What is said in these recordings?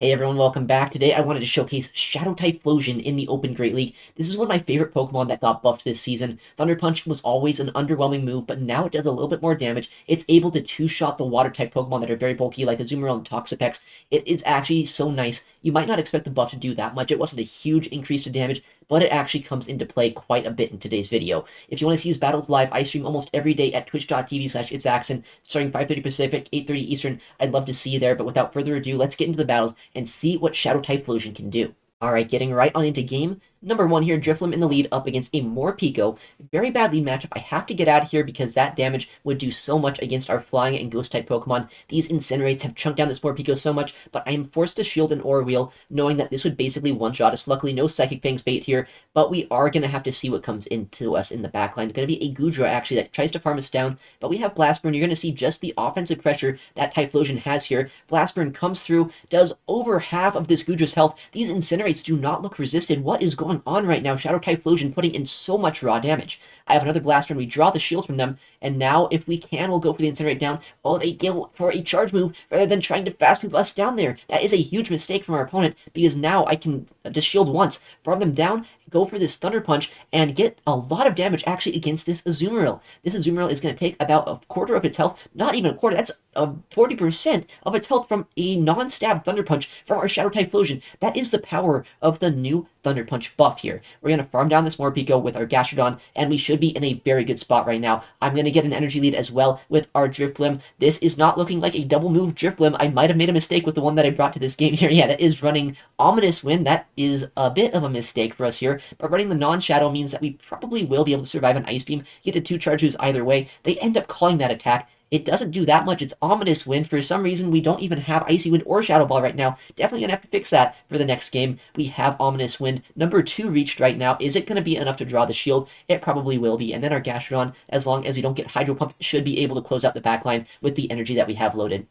Hey everyone, welcome back. Today I wanted to showcase Shadow Typhlosion in the Open Great League. This is one of my favorite Pokemon that got buffed this season. Thunder Punch was always an underwhelming move, but now it does a little bit more damage. It's able to two-shot the water-type Pokemon that are very bulky, like Azumarill and Toxapex. It is actually so nice. You might not expect the buff to do that much. It wasn't a huge increase to damage, but it actually comes into play quite a bit in today's video. If you want to see his battles live, I stream almost every day at twitch.tv/ItsAXN, starting 5:30 Pacific, 8:30 Eastern. I'd love to see you there, but without further ado, let's get into the battles and see what Shadow Typhlosion can do. Alright, getting right on into game. Number 1 here, Drifloon in the lead up against a Morpeko. Very bad lead matchup. I have to get out of here because that damage would do so much against our flying and ghost type Pokemon. These Incinerates have chunked down this Morpeko so much, but I am forced to shield an Aura Wheel, knowing that this would basically one-shot us. Luckily, no Psychic Fangs bait here, but we are going to have to see what comes into us in the backline. It's going to be a Goodra, actually, that tries to farm us down, but we have Blast Burn. You're going to see just the offensive pressure that Typhlosion has here. Blast Burn comes through, does over half of this Goodra's health. These Incinerates do not look resisted. What is going on right now? Shadow Typhlosion putting in so much raw damage. I have another Blast Burn. We draw the shield from them, and now if we can, we'll go for the Incinerate down. Oh, they go for a charge move rather than trying to fast move us down there. That is a huge mistake from our opponent because now I can just shield once, farm them down, go for this Thunder Punch, and get a lot of damage actually against this Azumarill. This Azumarill is going to take about a quarter of its health, not even a quarter, that's 40% of its health from a non-stab Thunder Punch from our Shadow Typhlosion. That is the power of the new Thunder Punch buff here. We're going to farm down this Morpeko with our Gastrodon, and we should be in a very good spot right now. I'm going to get an energy lead as well with our Drifblim. This is not looking like a double move Drifblim. I might have made a mistake with the one that I brought to this game here. Yeah, that is running Ominous Wind. That is a bit of a mistake for us here, but running the non-shadow means that we probably will be able to survive an Ice Beam, get to 2 charge moves either way. They end up calling that attack. It doesn't do that much. It's Ominous Wind. For some reason, we don't even have Icy Wind or Shadow Ball right now. Definitely going to have to fix that for the next game. We have Ominous Wind. Number 2 reached right now. Is it going to be enough to draw the shield? It probably will be. And then our Gastrodon, as long as we don't get Hydro Pump, should be able to close out the backline with the energy that we have loaded.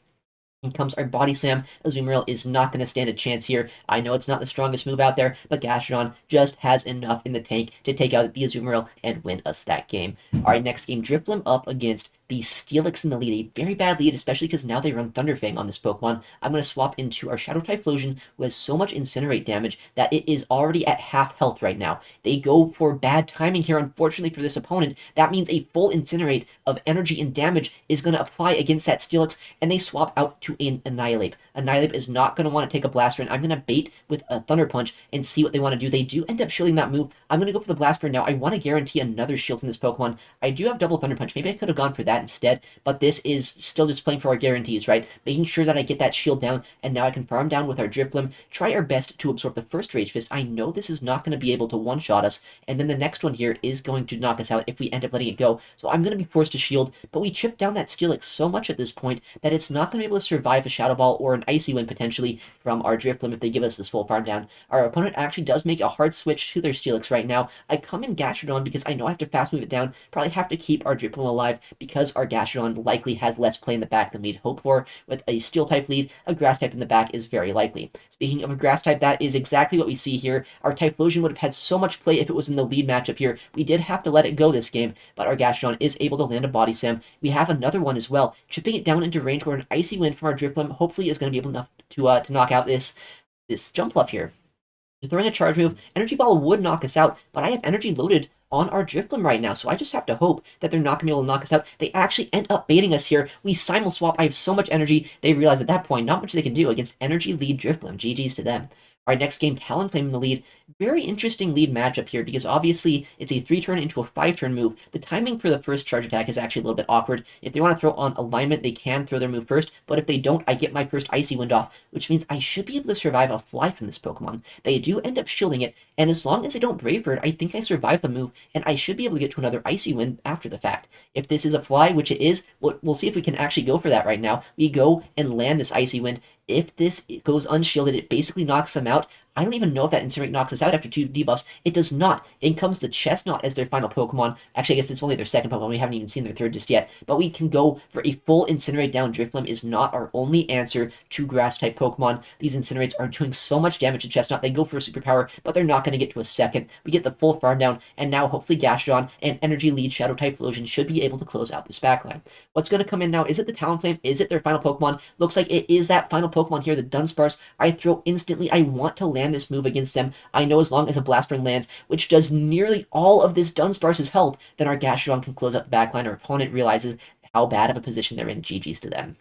In comes our Body Slam. Azumarill is not going to stand a chance here. I know it's not the strongest move out there, but Gastrodon just has enough in the tank to take out the Azumarill and win us that game. All right, next game, Drifblim up against the Steelix in the lead. A very bad lead, especially because now they run Thunderfang on this Pokemon. I'm going to swap into our Shadow Typhlosion, who has so much Incinerate damage that it is already at half health right now. They go for bad timing here, unfortunately for this opponent. That means a full Incinerate of energy and damage is going to apply against that Steelix, and they swap out to an Annihilate. Annihilate is not going to want to take a Blast Burn. I'm going to bait with a Thunder Punch and see what they want to do. They do end up shielding that move. I'm going to go for the Blast Burn now. I want to guarantee another shield from this Pokemon. I do have double Thunder Punch. Maybe I could have gone for that instead, but this is still just playing for our guarantees, right? Making sure that I get that shield down, and now I can farm down with our Drifblim, try our best to absorb the first Rage Fist. I know this is not going to be able to one-shot us, and then the next one here is going to knock us out if we end up letting it go, so I'm going to be forced to shield, but we chip down that Steelix so much at this point that it's not going to be able to survive a Shadow Ball or an Icy Wind potentially from our Drifblim if they give us this full farm down. Our opponent actually does make a hard switch to their Steelix right now. I come in Gastrodon because I know I have to fast move it down, probably have to keep our Drifblim alive because our Gastrodon likely has less play in the back than we'd hope for. With a Steel type lead, a Grass type in the back is very likely. Speaking of a Grass type, that is exactly what we see here. Our Typhlosion would have had so much play if it was in the lead matchup here. We did have to let it go this game, but our Gastrodon is able to land a Body Slam. We have another one as well, chipping it down into range where an Icy Wind from our Drifblim hopefully is going to be able enough to knock out this Jump Fluff here. Throwing a charge move, Energy Ball would knock us out, but I have energy loaded on our Drifblim right now, so I just have to hope that they're not going to be able to knock us out. They actually end up baiting us here. We simul swap. I have so much energy. They realize at that point, not much they can do against energy lead Drifblim. GG's to them. Our next game, Talonflame in the lead. Very interesting lead matchup here because obviously it's a 3-turn into a 5-turn move. The timing for the first charge attack is actually a little bit awkward. If they want to throw on alignment, they can throw their move first, but if they don't, I get my first Icy Wind off, which means I should be able to survive a fly from this Pokemon. They do end up shielding it, and as long as I don't Brave Bird, I think I survive the move, and I should be able to get to another Icy Wind after the fact. If this is a fly, which it is, we'll see if we can actually go for that right now. We go and land this Icy Wind. If this goes unshielded, it basically knocks them out. I don't even know if that Incinerate knocks us out after 2 debuffs. It does not. In comes the Chestnut as their final Pokemon. Actually, I guess it's only their second Pokemon. We haven't even seen their third just yet. But we can go for a full Incinerate down. Drifblim is not our only answer to Grass-type Pokemon. These Incinerates are doing so much damage to Chestnut. They go for a superpower, but they're not going to get to a second. We get the full farm down, and now hopefully Gastrodon and Energy Lead Shadow Typhlosion should be able to close out this backline. What's going to come in now? Is it the Talonflame? Is it their final Pokemon? Looks like it is that final Pokemon here, the Dunsparce. I throw instantly. I want to land this move against them. I know as long as a Blast Burn lands, which does nearly all of this Dunsparce's health, then our Gastrodon can close out the backline. Our opponent realizes how bad of a position they're in. GG's to them.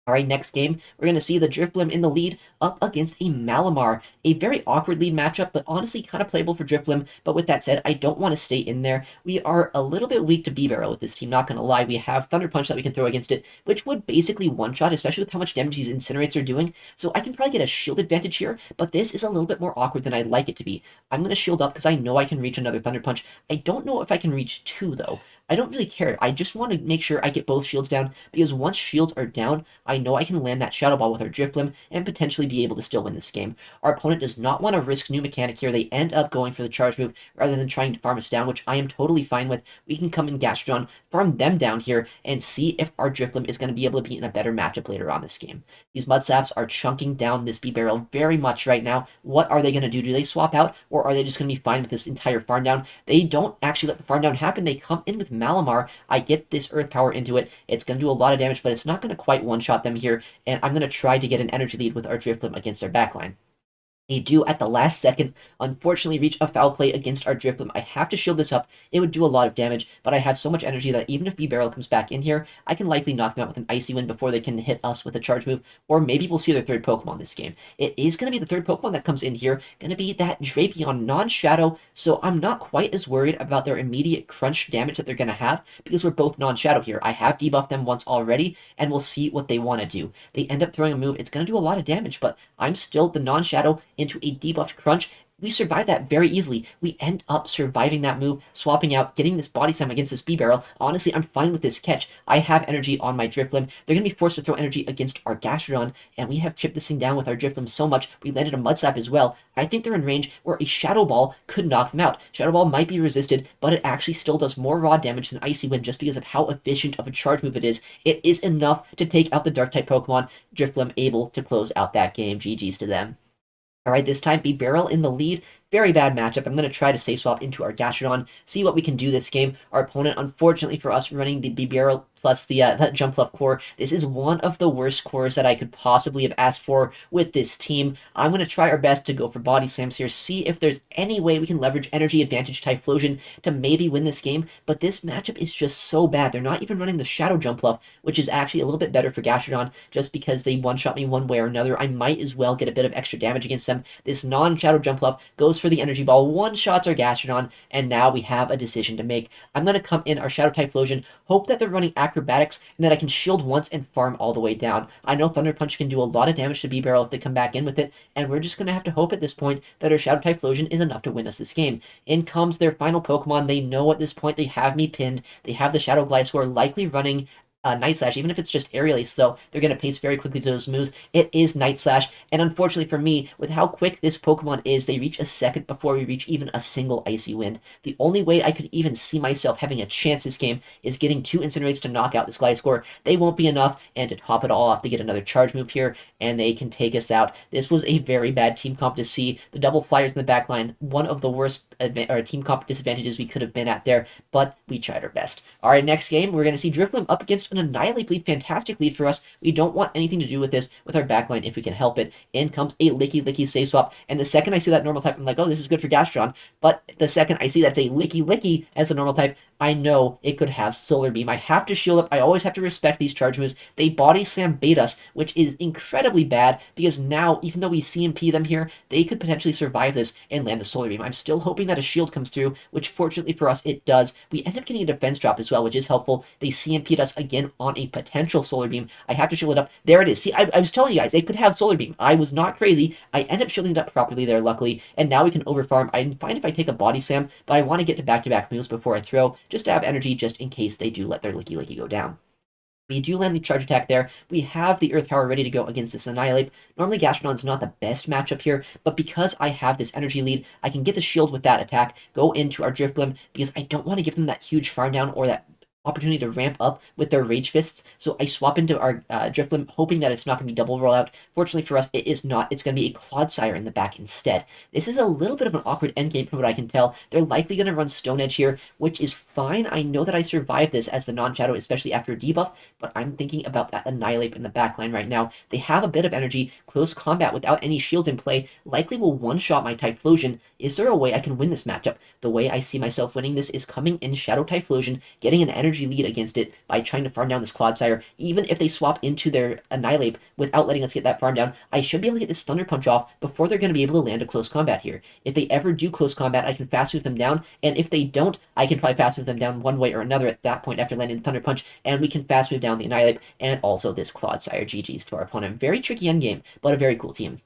All right, next game, we're going to see the Drifblim in the lead up against a Malamar. A very awkward lead matchup, but honestly kind of playable for Drifblim. But with that said, I don't want to stay in there. We are a little bit weak to B-Barrel with this team, not going to lie. We have Thunder Punch that we can throw against it, which would basically one-shot, especially with how much damage these Incinerates are doing. So I can probably get a shield advantage here, but this is a little bit more awkward than I'd like it to be. I'm going to shield up because I know I can reach another Thunder Punch. I don't know if I can reach 2, though. I don't really care. I just want to make sure I get both shields down, because once shields are down, I know I can land that Shadow Ball with our Drifblim and potentially be able to still win this game. Our opponent does not want to risk new mechanic here. They end up going for the charge move rather than trying to farm us down, which I am totally fine with. We can come in Gastrodon, farm them down here, and see if our Drifblim is going to be able to be in a better matchup later on this game. These Mudsaps are chunking down this B-Barrel very much right now. What are they going to do? Do they swap out, or are they just going to be fine with this entire farm down? They don't actually let the farm down happen. They come in with Malamar. I get this Earth Power into it. It's going to do a lot of damage, but it's not going to quite one-shot them here, and I'm going to try to get an energy lead with our Drifblim against our backline. They do, at the last second, unfortunately reach a foul play against our Drifblim. I have to shield this up. It would do a lot of damage, but I have so much energy that even if B-Barrel comes back in here, I can likely knock them out with an Icy Wind before they can hit us with a charge move, or maybe we'll see their third Pokemon this game. It is going to be the third Pokemon that comes in here, going to be that Drapion non-Shadow, so I'm not quite as worried about their immediate crunch damage that they're going to have, because we're both non-Shadow here. I have debuffed them once already, and we'll see what they want to do. They end up throwing a move. It's going to do a lot of damage, but I'm still the non-Shadow into a debuffed crunch. We survive that very easily. We end up surviving that move, swapping out, getting this Body Slam against this B-Barrel. Honestly, I'm fine with this catch. I have energy on my Drifblim. They're going to be forced to throw energy against our Gastrodon, and we have chipped this thing down with our Drifblim so much. We landed a Mud Slap as well. I think they're in range where a Shadow Ball could knock them out. Shadow Ball might be resisted, but it actually still does more raw damage than Icy Wind just because of how efficient of a charge move it is. It is enough to take out the Dark-type Pokemon. Drifblim able to close out that game. GG's to them. All right, this time B-Barrel in the lead. Very bad matchup. I'm going to try to safe swap into our Gastrodon, see what we can do this game. Our opponent, unfortunately for us, running the B-Barrel plus the Jumpluff core. This is one of the worst cores that I could possibly have asked for with this team. I'm going to try our best to go for Body Slams here, see if there's any way we can leverage Energy Advantage Typhlosion to maybe win this game, but this matchup is just so bad. They're not even running the Shadow Jumpluff, which is actually a little bit better for Gastrodon, just because they one-shot me one way or another. I might as well get a bit of extra damage against them. This non-Shadow Jumpluff goes for the Energy Ball, one-shots our Gastrodon, and now we have a decision to make. I'm going to come in our Shadow Typhlosion, hope that they're running Acrobatics, and that I can shield once and farm all the way down. I know Thunder Punch can do a lot of damage to B-Barrel if they come back in with it, and we're just going to have to hope at this point that our Shadow Typhlosion is enough to win us this game. In comes their final Pokemon. They know at this point they have me pinned. They have the Shadow Gliscor likely running Night Slash, even if it's just Aerial Ace, though, they're going to pace very quickly to those moves. It is Night Slash, and unfortunately for me, with how quick this Pokemon is, they reach a second before we reach even a single Icy Wind. The only way I could even see myself having a chance this game is getting 2 Incinerates to knock out this Gliscor. They won't be enough, and to top it all off, they get another charge move here, and they can take us out. This was a very bad team comp to see. The double flyers in the back line, one of the worst team comp disadvantages we could have been at there, but we tried our best. All right, next game, we're going to see Drifblim up against an Annihilate lead. Fantastic lead for us. We don't want anything to do with this with our backline if we can help it. In comes a Licky safe swap, and the second I see that normal type, I'm like, oh, this is good for Gastrodon, but the second I see that's a Licky as a normal type, I know it could have Solar Beam. I have to shield up. I always have to respect these charge moves. They Body Slam bait us, which is incredibly bad, because now, even though we CMP them here, they could potentially survive this and land the Solar Beam. I'm still hoping that a shield comes through, which fortunately for us, it does. We end up getting a defense drop as well, which is helpful. They CMP'd us again on a potential Solar Beam. I have to shield it up. There it is. See, I was telling you guys, they could have Solar Beam. I was not crazy. I end up shielding it up properly there, luckily, and now we can overfarm. I'm fine if I take a Body Slam, but I want to get to back-to-back moves before I throw, just to have energy just in case they do let their Licky go down. We do land the charge attack there. We have the Earth Power ready to go against this Annihilate. Normally, Gastrodon's not the best matchup here, but because I have this energy lead, I can get the shield with that attack, go into our Drifblim, because I don't want to give them that huge farm down or that opportunity to ramp up with their Rage Fists, so I swap into our Drifblim, hoping that it's not going to be double rollout. Fortunately for us, it is not. It's going to be a Clodsire in the back instead. This is a little bit of an awkward endgame from what I can tell. They're likely going to run Stone Edge here, which is fine. I know that I survived this as the non-shadow, especially after a debuff, but I'm thinking about that Annihilate in the backline right now. They have a bit of energy. Close combat without any shields in play likely will one-shot my Typhlosion. Is there a way I can win this matchup? The way I see myself winning this is coming in Shadow Typhlosion, getting an energy lead against it by trying to farm down this Clodsire. Even if they swap into their Annihilate without letting us get that farm down, I should be able to get this Thunder Punch off before they're going to be able to land a close combat here. If they ever do close combat, I can fast move them down, and if they don't, I can probably fast move them down one way or another at that point after landing the Thunder Punch, and we can fast move down the Annihilate and also this Clodsire. GG's to our opponent. Very tricky endgame, but a very cool team.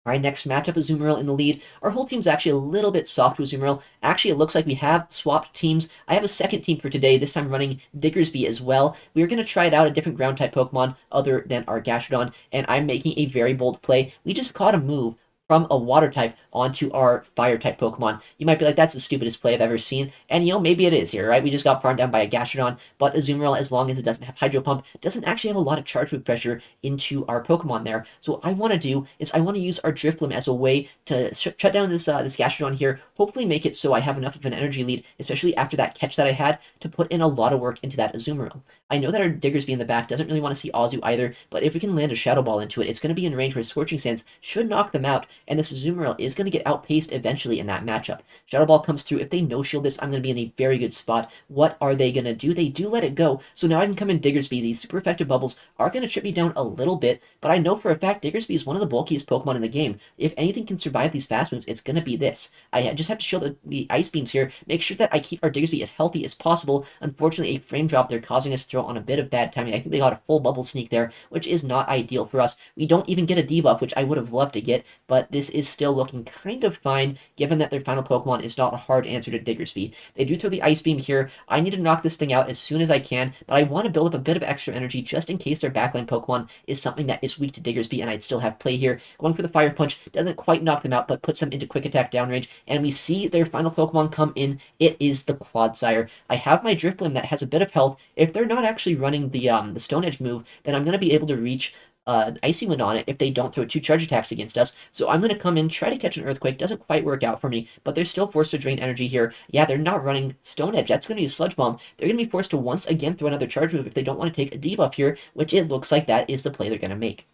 All right, next matchup is Azumarill in the lead. Our whole team's actually a little bit soft with Azumarill. Actually, it looks like we have swapped teams. I have a second team for today, this time running Diggersby as well. We're going to try it out a different ground-type Pokemon other than our Gastrodon, and I'm making a very bold play. We just caught a move from a water type onto our fire type Pokemon. You might be like, that's the stupidest play I've ever seen. And you know, maybe it is here, right? We just got farmed down by a Gastrodon, but Azumarill, as long as it doesn't have Hydro Pump, doesn't actually have a lot of charge move pressure into our Pokemon there. So what I want to do is I want to use our Drifblim as a way to shut down this Gastrodon here, hopefully make it so I have enough of an energy lead, especially after that catch that I had, to put in a lot of work into that Azumarill. I know that our Diggersby in the back doesn't really want to see Azu either, but if we can land a Shadow Ball into it, it's going to be in range where Scorching Sands should knock them out, and this Azumarill is going to get outpaced eventually in that matchup. Shadow Ball comes through. If they no-shield this, I'm going to be in a very good spot. What are they going to do? They do let it go, so now I can come in Diggersby. These super effective bubbles are going to trip me down a little bit, but I know for a fact Diggersby is one of the bulkiest Pokemon in the game. If anything can survive these fast moves, it's going to be this. I just have to shield the Ice Beams here, make sure that I keep our Diggersby as healthy as possible. Unfortunately, a frame drop they're causing us to throw on a bit of bad timing. I think they got a full bubble sneak there, which is not ideal for us. We don't even get a debuff, which I would have loved to get, but this is still looking kind of fine, given that their final Pokemon is not a hard answer to Diggersby. They do throw the Ice Beam here. I need to knock this thing out as soon as I can, but I want to build up a bit of extra energy just in case their backline Pokemon is something that is weak to Diggersby, and I'd still have play here. Going for the Fire Punch doesn't quite knock them out, but puts them into quick attack downrange, and we see their final Pokemon come in. It is the Clodsire. I have my Drifblim that has a bit of health. If they're not actually running the Stone Edge move, then I'm going to be able to reach Icy Wind on it if they don't throw 2 charge attacks against us. So I'm going to come in, try to catch an Earthquake. Doesn't quite work out for me, but they're still forced to drain energy here. Yeah, they're not running Stone Edge. That's going to be a Sludge Bomb. They're going to be forced to once again throw another charge move if they don't want to take a debuff here, which it looks like that is the play they're going to make.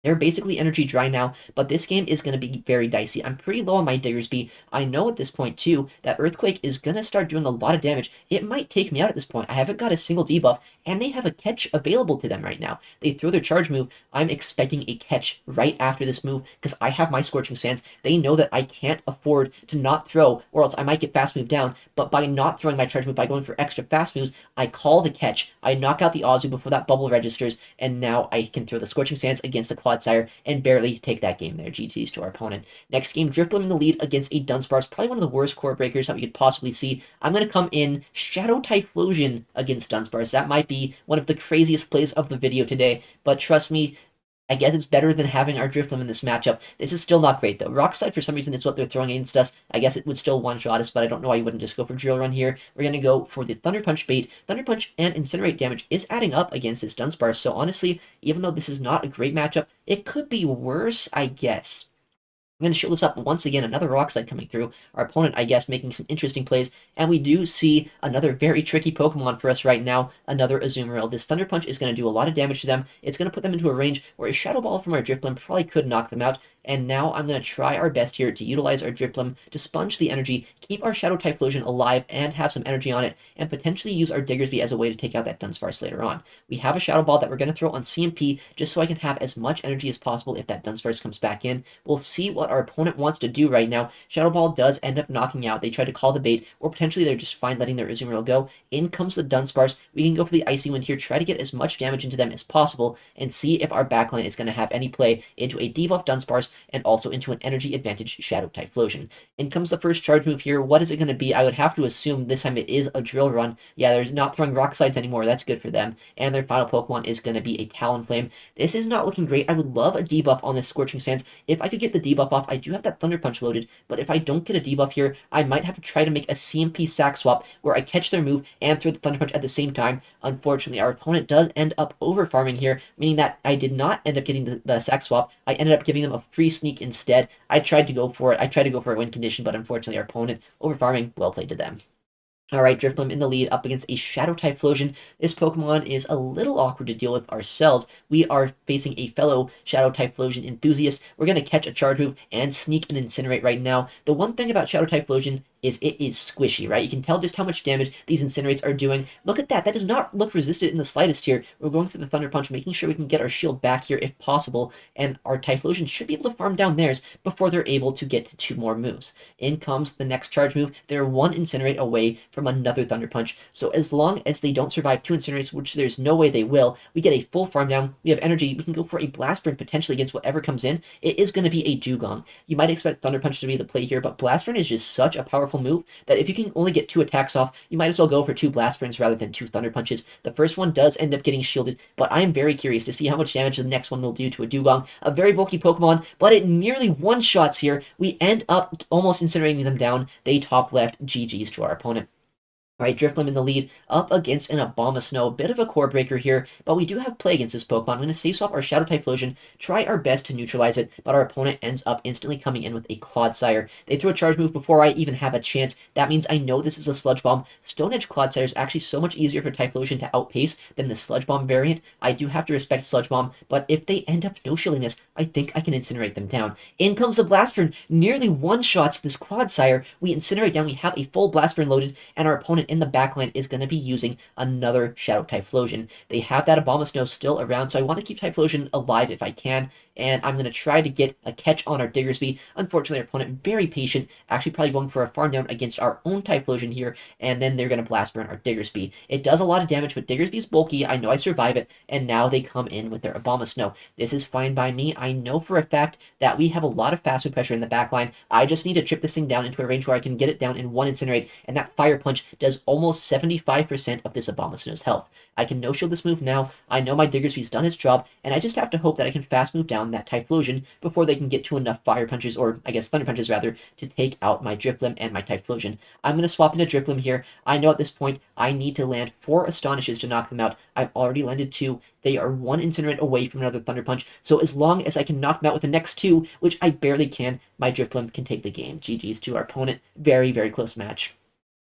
They're basically energy dry now, but this game is going to be very dicey. I'm pretty low on my Diggersby. I know at this point, too, that Earthquake is going to start doing a lot of damage. It might take me out at this point. I haven't got a single debuff, and they have a catch available to them right now. They throw their charge move. I'm expecting a catch right after this move because I have my Scorching Sands. They know that I can't afford to not throw, or else I might get fast moved down, but by not throwing my charge move, by going for extra fast moves, I call the catch. I knock out the Azu before that bubble registers, and now I can throw the Scorching Sands against the Clodsire and barely take that game there. GT's to our opponent. Next game, Drifblim in the lead against a Dunsparce, probably one of the worst core breakers that we could possibly see. I'm going to come in Shadow Typhlosion against Dunsparce. That might be one of the craziest plays of the video today, but trust me, I guess it's better than having our Drifblim in this matchup. This is still not great, though. Rock Slide, for some reason, is what they're throwing against us. I guess it would still one-shot us, but I don't know why you wouldn't just go for Drill Run here. We're going to go for the Thunder Punch bait. Thunder Punch and Incinerate damage is adding up against this Dunsparce, so honestly, even though this is not a great matchup, it could be worse, I guess. I'm going to shield this up once again, another Rock Slide coming through. Our opponent, I guess, making some interesting plays, and we do see another very tricky Pokemon for us right now, another Azumarill. This Thunder Punch is going to do a lot of damage to them. It's going to put them into a range where a Shadow Ball from our Drifblim probably could knock them out, and now I'm going to try our best here to utilize our Drifblim to sponge the energy, keep our Shadow Typhlosion alive and have some energy on it, and potentially use our Diggersby as a way to take out that Dunsparce later on. We have a Shadow Ball that we're going to throw on CMP just so I can have as much energy as possible if that Dunsparce comes back in. We'll see what our opponent wants to do right now. Shadow Ball does end up knocking out. They try to call the bait, or potentially they're just fine letting their Azumarill go. In comes the Dunsparce. We can go for the Icy Wind here, try to get as much damage into them as possible, and see if our backline is going to have any play into a debuff Dunsparce and also into an energy advantage Shadow Typhlosion. In comes the first charge move here. What is it going to be? I would have to assume this time it is a Drill Run. Yeah, they're not throwing Rock Slides anymore. That's good for them. And their final Pokemon is going to be a Talonflame. This is not looking great. I would love a debuff on this Scorching Sands. If I could get the debuff off, I do have that Thunder Punch loaded, but if I don't get a debuff here, I might have to try to make a CMP Sack Swap where I catch their move and throw the Thunder Punch at the same time. Unfortunately, our opponent does end up over farming here, meaning that I did not end up getting the Sack Swap. I ended up giving them a free sneak instead. I tried to go for it. I tried to go for a win condition, but unfortunately our opponent over farming. Well played to them. Alright, Drifblim in the lead up against a Shadow Typhlosion. This Pokemon is a little awkward to deal with ourselves. We are facing a fellow Shadow Typhlosion enthusiast. We're going to catch a Charge Move and sneak an Incinerate right now. The one thing about Shadow Typhlosion is it is squishy, right? You can tell just how much damage these Incinerates are doing. Look at that. That does not look resisted in the slightest here. We're going for the Thunder Punch, making sure we can get our shield back here if possible, and our Typhlosion should be able to farm down theirs before they're able to get to 2 more moves. In comes the next charge move. They're 1 Incinerate away from another Thunder Punch, so as long as they don't survive 2 Incinerates, which there's no way they will, we get a full farm down, we have energy, we can go for a Blast Burn potentially against whatever comes in. It is going to be a Dugong. You might expect Thunder Punch to be the play here, but Blast Burn is just such a powerful move that if you can only get 2 attacks off, you might as well go for 2 Blast Burns rather than 2 Thunder Punches. The first one does end up getting shielded, but I am very curious to see how much damage the next one will do to a Dugong. A very bulky Pokemon, but it nearly one-shots here. We end up almost incinerating them down. They top left. GG's to our opponent. Alright, Drifblim in the lead, up against an Abomasnow. A bit of a core breaker here, but we do have play against this Pokemon. I'm going to safe swap our Shadow Typhlosion, try our best to neutralize it, but our opponent ends up instantly coming in with a Clodsire. They throw a charge move before I even have a chance. That means I know this is a Sludge Bomb. Stone Edge Clodsire is actually so much easier for Typhlosion to outpace than the Sludge Bomb variant. I do have to respect Sludge Bomb, but if they end up no-shielding this, I think I can incinerate them down. In comes the Blast Burn, nearly one-shots this Clodsire. We incinerate down, we have a full Blast Burn loaded, and our opponent in the backline is going to be using another Shadow Typhlosion. They have that Abomasnow still around, so I want to keep Typhlosion alive if I can, and I'm going to try to get a catch on our Diggersby. Unfortunately, our opponent, very patient, actually probably going for a farm down against our own Typhlosion here, and then they're going to Blast Burn our Diggersby. It does a lot of damage, but Diggersby's bulky. I know I survive it, and now they come in with their Abomasnow. This is fine by me. I know for a fact that we have a lot of fast food pressure in the backline. I just need to chip this thing down into a range where I can get it down in 1 Incinerate, and that Fire Punch does almost 75% of this Abomasnow's health. I can no-shield this move now. I know my Diggersby's done its job, and I just have to hope that I can fast move down that Typhlosion before they can get to enough Fire Punches, or I guess Thunder Punches rather, to take out my Drifblim and my Typhlosion. I'm going to swap into Drifblim here. I know at this point I need to land 4 Astonishes to knock them out. I've already landed 2. They are 1 Incinerate away from another Thunder Punch, so as long as I can knock them out with the next 2, which I barely can, my Drifblim can take the game. GG's to our opponent. Very, very close match.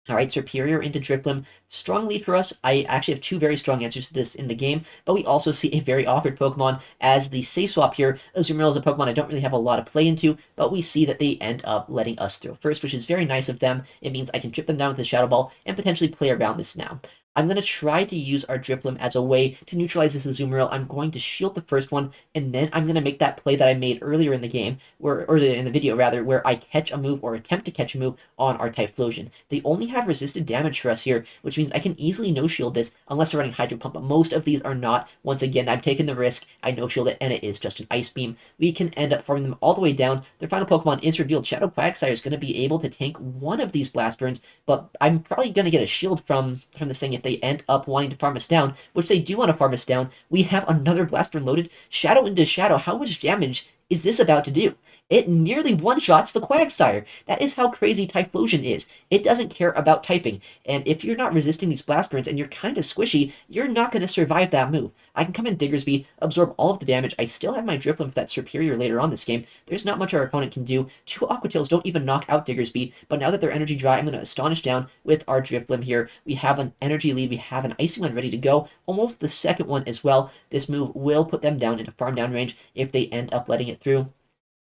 Alright, Superior into Drifblim. Strong lead for us. I actually have 2 very strong answers to this in the game, but we also see a very awkward Pokemon as the safe swap here. Azumarill is a Pokemon I don't really have a lot of play into, but we see that they end up letting us throw first, which is very nice of them. It means I can chip them down with the Shadow Ball and potentially play around this now. I'm going to try to use our Drifblim as a way to neutralize this Azumarill. I'm going to shield the first one, and then I'm going to make that play that I made earlier in the game, in the video rather, where I catch a move or attempt to catch a move on our Typhlosion. They only have resisted damage for us here, which means I can easily no-shield this unless they're running Hydro Pump, but most of these are not. Once again, I've taken the risk, I no-shield it, and it is just an Ice Beam. We can end up farming them all the way down. Their final Pokemon is revealed. Shadow Quagsire is going to be able to tank one of these Blast Burns, but I'm probably going to get a shield from this thing if they end up wanting to farm us down, which they do want to farm us down. We have another Blast Burn loaded. Shadow into Shadow. How much damage is this about to do? It nearly one-shots the Quagsire. That is how crazy Typhlosion is. It doesn't care about typing, and if you're not resisting these Blast Burns and you're kind of squishy, you're not going to survive that move. I can come in Diggersby, absorb all of the damage. I still have my Drifblim for that Superior later on this game. There's not much our opponent can do. 2 Aqua Tails don't even knock out Diggersby, but now that they're energy dry, I'm going to Astonish down with our Drifblim here. We have an energy lead. We have an Icy one ready to go. Almost the second one as well. This move will put them down into farm down range if they end up letting it through.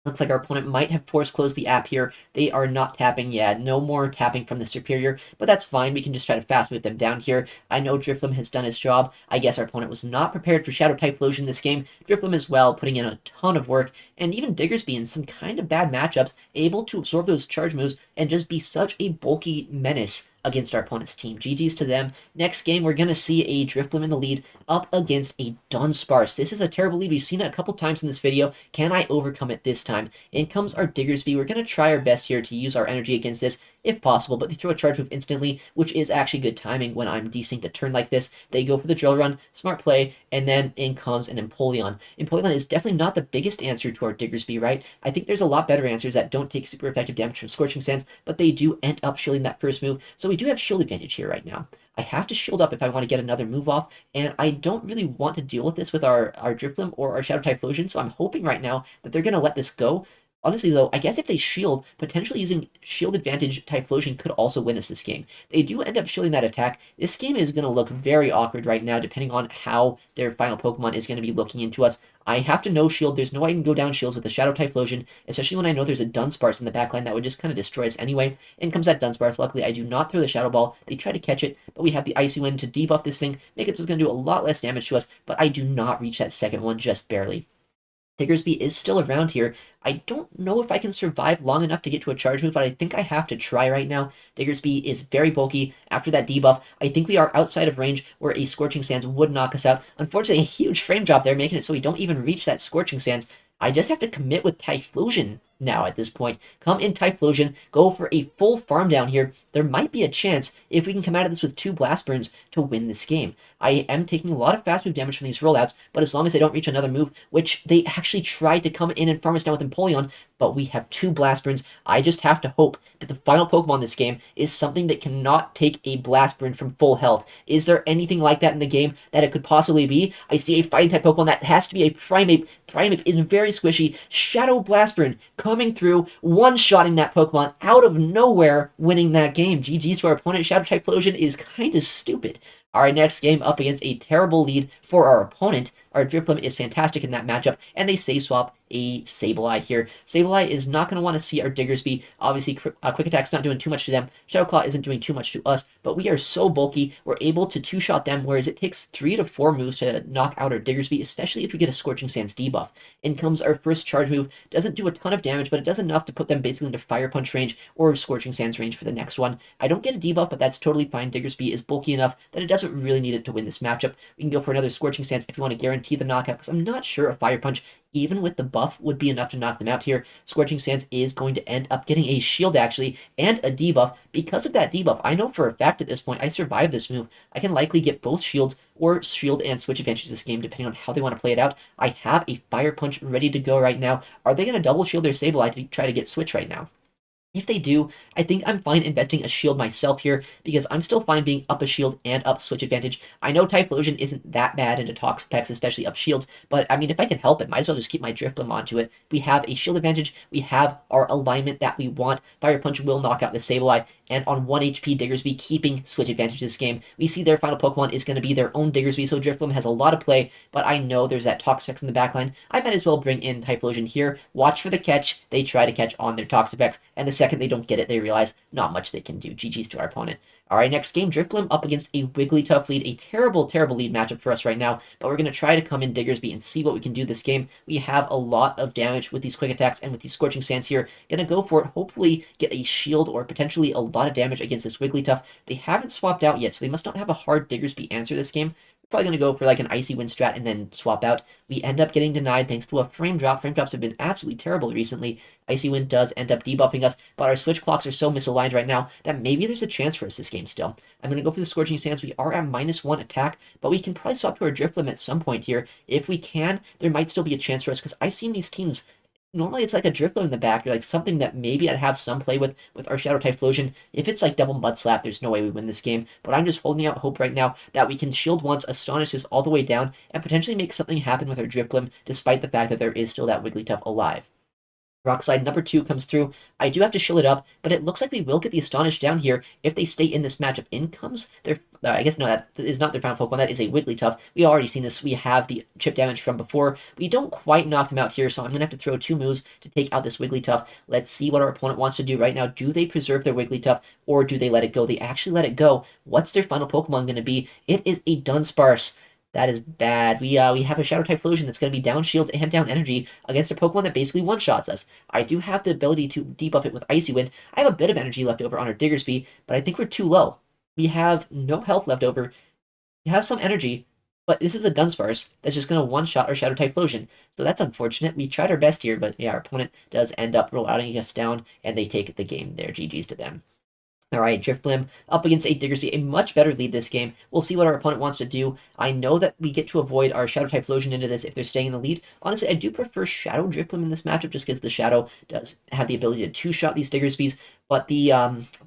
Looks like our opponent might have force closed the app here. They are not tapping. Yeah, no more tapping from the Superior, but that's fine. We can just try to fast move them down here. I know Drifblim has done his job. I guess our opponent was not prepared for Shadow Typhlosion this game. Drifblim as well, putting in a ton of work, and even Diggersby in some kind of bad matchups, able to absorb those charge moves and just be such a bulky menace against our opponent's team. GG's to them. Next game, we're going to see a Drifblim in the lead up against a Dunsparce. This is a terrible lead. We've seen it a couple times in this video. Can I overcome it this time? In comes our Diggersby. We're going to try our best here to use our energy against this if possible, but they throw a charge move instantly, which is actually good timing when I'm desynced a turn like this. They go for the drill run, smart play, and then in comes an Empoleon. Empoleon is definitely not the biggest answer to our Diggersby, right? I think there's a lot better answers that don't take super effective damage from Scorching Sands, but they do end up shielding that first move, so we do have shield advantage here right now. I have to shield up if I want to get another move off, and I don't really want to deal with this with our Drifblim or our Shadow Typhlosion, so I'm hoping right now that they're going to let this go. Honestly, though, I guess if they shield, potentially using shield advantage, Typhlosion could also win us this game. They do end up shielding that attack. This game is going to look very awkward right now, depending on how their final Pokemon is going to be looking into us. I have to no shield. There's no way I can go down shields with the Shadow Typhlosion, especially when I know there's a Dunsparce in the backline that would just kind of destroy us anyway. In comes that Dunsparce. Luckily, I do not throw the Shadow Ball. They try to catch it, but we have the Icy Wind to debuff this thing, make it so it's going to do a lot less damage to us, but I do not reach that second one, just barely. Diggersby is still around here. I don't know if I can survive long enough to get to a charge move, but I think I have to try right now. Diggersby is very bulky. After that debuff, I think we are outside of range where a Scorching Sands would knock us out. Unfortunately, a huge frame drop there, making it so we don't even reach that Scorching Sands. I just have to commit with Typhlosion now at this point. Come in Typhlosion, go for a full farm down here. There might be a chance, if we can come out of this with 2 Blast Burns, to win this game. I am taking a lot of fast move damage from these rollouts, but as long as they don't reach another move, which they actually tried to come in and farm us down with Empoleon, but we have 2 Blast Burns. I just have to hope that the final Pokemon in this game is something that cannot take a Blast Burn from full health. Is there anything like that in the game that it could possibly be? I see a Fighting type Pokemon that has to be a Primeape. Primeape is very squishy. Shadow Blast Burn coming through, one-shotting that Pokemon out of nowhere, winning that game. GG's to our opponent. Shadow Typhlosion is kind of stupid. Our next game up against a terrible lead for our opponent. Our Drifblim is fantastic in that matchup, and they Save Swap a Sableye here. Sableye is not going to want to see our Diggersby. Obviously, Quick Attack's not doing too much to them. Shadow Claw isn't doing too much to us, but we are so bulky, we're able to two-shot them, whereas it takes 3 to 4 moves to knock out our Diggersby, especially if we get a Scorching Sands debuff. In comes our first charge move. Doesn't do a ton of damage, but it does enough to put them basically into Fire Punch range or Scorching Sands range for the next one. I don't get a debuff, but that's totally fine. Diggersby is bulky enough that it doesn't really need it to win this matchup. We can go for another Scorching Sands if you want to guarantee the knockout, because I'm not sure a Fire Punch, even with the buff, would be enough to knock them out here. Scorching Sands is going to end up getting a shield, actually, and a debuff. Because of that debuff, I know for a fact at this point I survived this move. I can likely get both shields or shield and switch advantage this game, depending on how they want to play it out. I have a Fire Punch ready to go right now. Are they going to double shield their Sableye to try to get switch right now? If they do, I think I'm fine investing a shield myself here, because I'm still fine being up a shield and up switch advantage. I know Typhlosion isn't that bad into Tox Pex, especially up shields, but I mean, if I can help it, might as well just keep my Drifblim onto it. We have a shield advantage, we have our alignment that we want. Fire Punch will knock out the Sableye, and on 1 HP, Diggersby keeping switch advantage this game. We see their final Pokemon is going to be their own Diggersby, so Drifblim has a lot of play, but I know there's that Toxapex in the backline. I might as well bring in Typhlosion here, watch for the catch. They try to catch on their Toxapex, and the second they don't get it, they realize not much they can do. GG's to our opponent. Alright, next game, Drifblim up against a Wigglytuff lead. A terrible, terrible lead matchup for us right now, but we're going to try to come in Diggersby and see what we can do this game. We have a lot of damage with these Quick Attacks and with these Scorching Sands here. Gonna go for it, hopefully get a shield or potentially a lot of damage against this Wigglytuff. They haven't swapped out yet, so they must not have a hard Diggersby answer this game. Probably going to go for like an Icy Wind strat and then swap out. We end up getting denied thanks to a frame drop. Frame drops have been absolutely terrible recently. Icy Wind does end up debuffing us, but our switch clocks are so misaligned right now that maybe there's a chance for us this game still. I'm going to go for the Scorching Sands. We are at -1 attack, but we can probably swap to our Drifblim at some point here. If we can, there might still be a chance for us, because I've seen these teams. Normally it's like a Drifblim in the back, or like something that maybe I'd have some play with our Shadow Typhlosion. If it's like double Mud Slap, there's no way we win this game. But I'm just holding out hope right now that we can shield once, Astonish this all the way down, and potentially make something happen with our Drifblim, despite the fact that there is still that Wigglytuff alive. Rock Slide number 2 comes through. I do have to shield it up, but it looks like we will get the Astonish down here if they stay in this matchup. In comes their, I guess no, that is not their final Pokemon, that is a Wigglytuff. We already seen this, we have the chip damage from before. We don't quite knock them out here, so I'm going to have to throw 2 moves to take out this Wigglytuff. Let's see what our opponent wants to do right now. Do they preserve their Wigglytuff, or do they let it go? They actually let it go. What's their final Pokemon going to be? It is a Dunsparce. That is bad. We have a Shadow Typhlosion that's going to be down shields and down energy against a Pokemon that basically one-shots us. I do have the ability to debuff it with Icy Wind. I have a bit of energy left over on our Diggersby, but I think we're too low. We have no health left over. We have some energy, but this is a Dunsparce that's just going to one-shot our Shadow Typhlosion. So that's unfortunate. We tried our best here, but yeah, our opponent does end up rollouting us down, and they take the game there. GG's to them. All right, Driftblim up against a Diggersby, a much better lead this game. We'll see what our opponent wants to do. I know that we get to avoid our Shadow Typhlosion into this if they're staying in the lead. Honestly, I do prefer Shadow Driftblim in this matchup just because the Shadow does have the ability to two-shot these Diggersbys. But the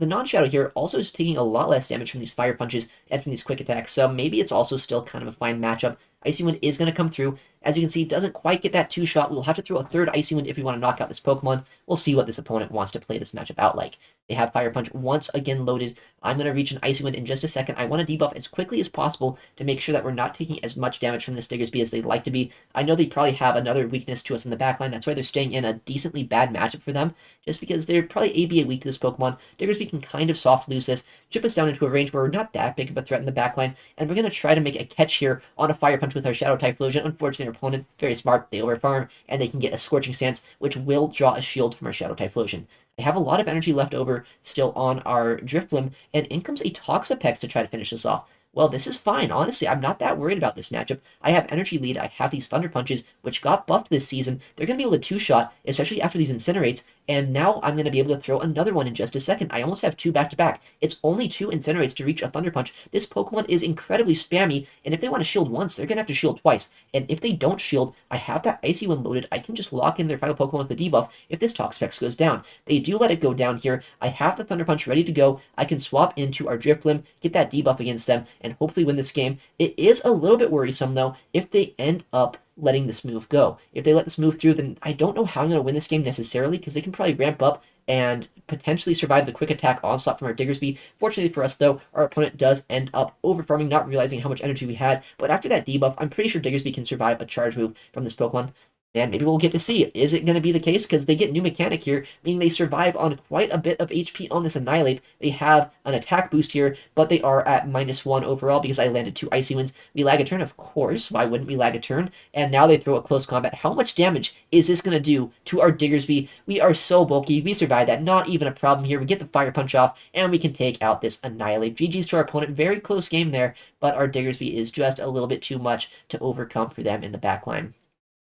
non-Shadow here also is taking a lot less damage from these Fire Punches and from these Quick Attacks, so maybe it's also still kind of a fine matchup. Icy Wind is going to come through. As you can see, it doesn't quite get that two-shot. We'll have to throw a third Icy Wind if we want to knock out this Pokemon. We'll see what this opponent wants to play this matchup out like. They have Fire Punch once again loaded. I'm going to reach an Icy Wind in just a second. I want to debuff as quickly as possible to make sure that we're not taking as much damage from this Diggersby as they'd like to be. I know they probably have another weakness to us in the backline. That's why they're staying in a decently bad matchup for them, just because they're probably ABA weak to this Pokemon. Diggersby can kind of soft lose this, chip us down into a range where we're not that big of a threat in the backline, and we're going to try to make a catch here on a Fire Punch with our Shadow Typhlosion. Unfortunately, our opponent, very smart, they overfarm, and they can get a Scorching Stance, which will draw a shield from our Shadow Typhlosion. I have a lot of energy left over still on our Drifblim, and in comes a Toxapex to try to finish this off. Well, this is fine. Honestly, I'm not that worried about this matchup. I have energy lead. I have these Thunder Punches, which got buffed this season. They're going to be able to two-shot, especially after these Incinerates, and now I'm going to be able to throw another one in just a second. I almost have two back-to-back. It's only two Incinerates to reach a Thunder Punch. This Pokemon is incredibly spammy, and if they want to shield once, they're going to have to shield twice. And if they don't shield, I have that Icy Wind loaded. I can just lock in their final Pokemon with the debuff if this Toxapex goes down. They do let it go down here. I have the Thunder Punch ready to go. I can swap into our Drifblim, get that debuff against them, and hopefully win this game. It is a little bit worrisome, though, if they end up letting this move go. If they let this move through, then I don't know how I'm going to win this game necessarily, because they can probably ramp up and potentially survive the quick attack onslaught from our Diggersby. Fortunately for us, though, our opponent does end up overfarming, not realizing how much energy we had. But after that debuff, I'm pretty sure Diggersby can survive a charge move from this Pokemon. And maybe we'll get to see. Is it going to be the case? Because they get new mechanic here, meaning they survive on quite a bit of HP on this Annihilate. They have an attack boost here, but they are at -1 overall because I landed two Icy Winds. We lag a turn, of course. Why wouldn't we lag a turn? And now they throw a close combat. How much damage is this going to do to our Diggersby? We are so bulky. We survive that. Not even a problem here. We get the Fire Punch off, and we can take out this Annihilate. GG's to our opponent. Very close game there, but our Diggersby is just a little bit too much to overcome for them in the backline.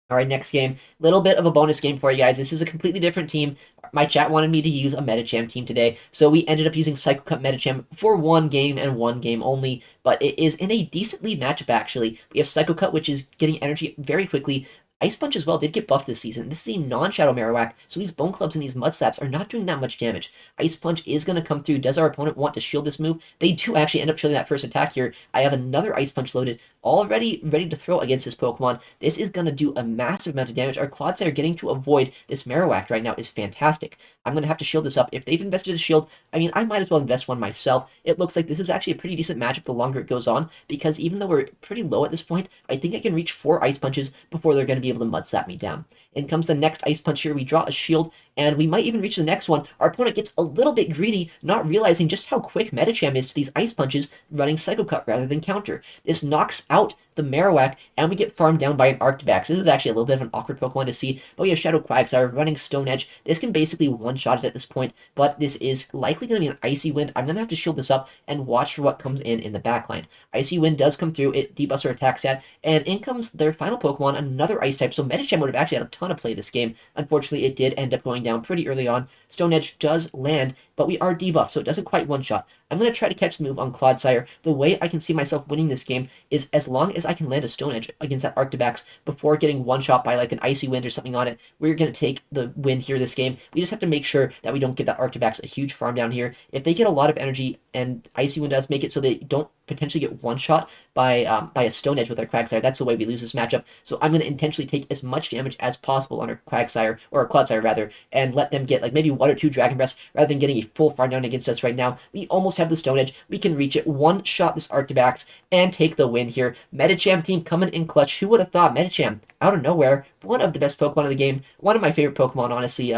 All right, next game. Little bit of a bonus game for you guys. This is a completely different team. My chat wanted me to use a Medicham team today, so we ended up using Psycho Cut Medicham for one game and one game only, but it is in a decent lead matchup, actually. We have Psycho Cut, which is getting energy very quickly. Ice Punch as well did get buffed this season. This is a non-Shadow Marowak, so these Bone Clubs and these Mud Slaps are not doing that much damage. Ice Punch is going to come through. Does our opponent want to shield this move? They do actually end up shielding that first attack here. I have another Ice Punch loaded, already ready to throw against this Pokemon. This is going to do a massive amount of damage. Our Clodsire getting to avoid this Marowak right now is fantastic. I'm going to have to shield this up. If they've invested a shield, I mean, I might as well invest one myself. It looks like this is actually a pretty decent matchup the longer it goes on, because even though we're pretty low at this point, I think I can reach 4 Ice Punches before they're going to be able to Mud Slap me down. In comes the next Ice Punch here. We draw a shield, and we might even reach the next one. Our opponent gets a little bit greedy, not realizing just how quick Medicham is to these Ice Punches, running Psycho Cut rather than counter. This knocks out the Marowak, and we get farmed down by an Arctibax. This is actually a little bit of an awkward Pokemon to see, but we have Shadow Quagsire running Stone Edge. This can basically one-shot it at this point, but this is likely going to be an Icy Wind. I'm going to have to shield this up and watch for what comes in the backline. Icy Wind does come through. It debuffs our attack stat, and in comes their final Pokemon, another Ice type, so Medicham would have actually had a ton of play this game. Unfortunately, it did end up going down pretty early on. Stone Edge does land, but we are debuffed, so it doesn't quite one-shot. I'm going to try to catch the move on Clodsire. The way I can see myself winning this game is as long as I can land a Stone Edge against that Arctibax before getting one-shot by like an Icy Wind or something on it. We're going to take the win here this game. We just have to make sure that we don't give that Arctibax a huge farm down here. If they get a lot of energy, and Icy Wind does make it so they don't potentially get one-shot by a Stone Edge with our Quagsire, that's the way we lose this matchup. So I'm going to intentionally take as much damage as possible on our Quagsire, or our Clodsire rather, and let them get like maybe 1 or 2 Dragon Breaths rather than getting a full farm down against us right now. We almost have the Stone Edge. We can reach it, one-shot this Arctibax, and take the win here. Medicham team coming in clutch. Who would have thought? Medicham, out of nowhere, one of the best Pokemon of the game, one of my favorite Pokemon, honestly.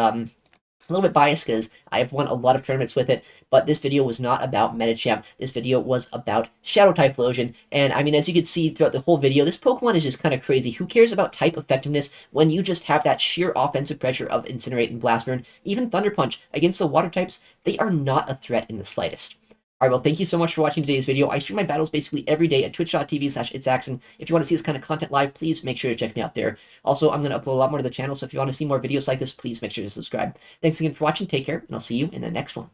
a little bit biased because I've won a lot of tournaments with it, but this video was not about Medicham. This video was about Shadow Typhlosion, and I mean, as you can see throughout the whole video, this Pokemon is just kind of crazy. Who cares about type effectiveness when you just have that sheer offensive pressure of Incinerate and Blast Burn? Even Thunder Punch against the water types, they are not a threat in the slightest. Alright, well, thank you so much for watching today's video. I stream my battles basically every day at twitch.tv/ItsAXN. If you want to see this kind of content live, please make sure to check me out there. Also, I'm going to upload a lot more to the channel, so if you want to see more videos like this, please make sure to subscribe. Thanks again for watching, take care, and I'll see you in the next one.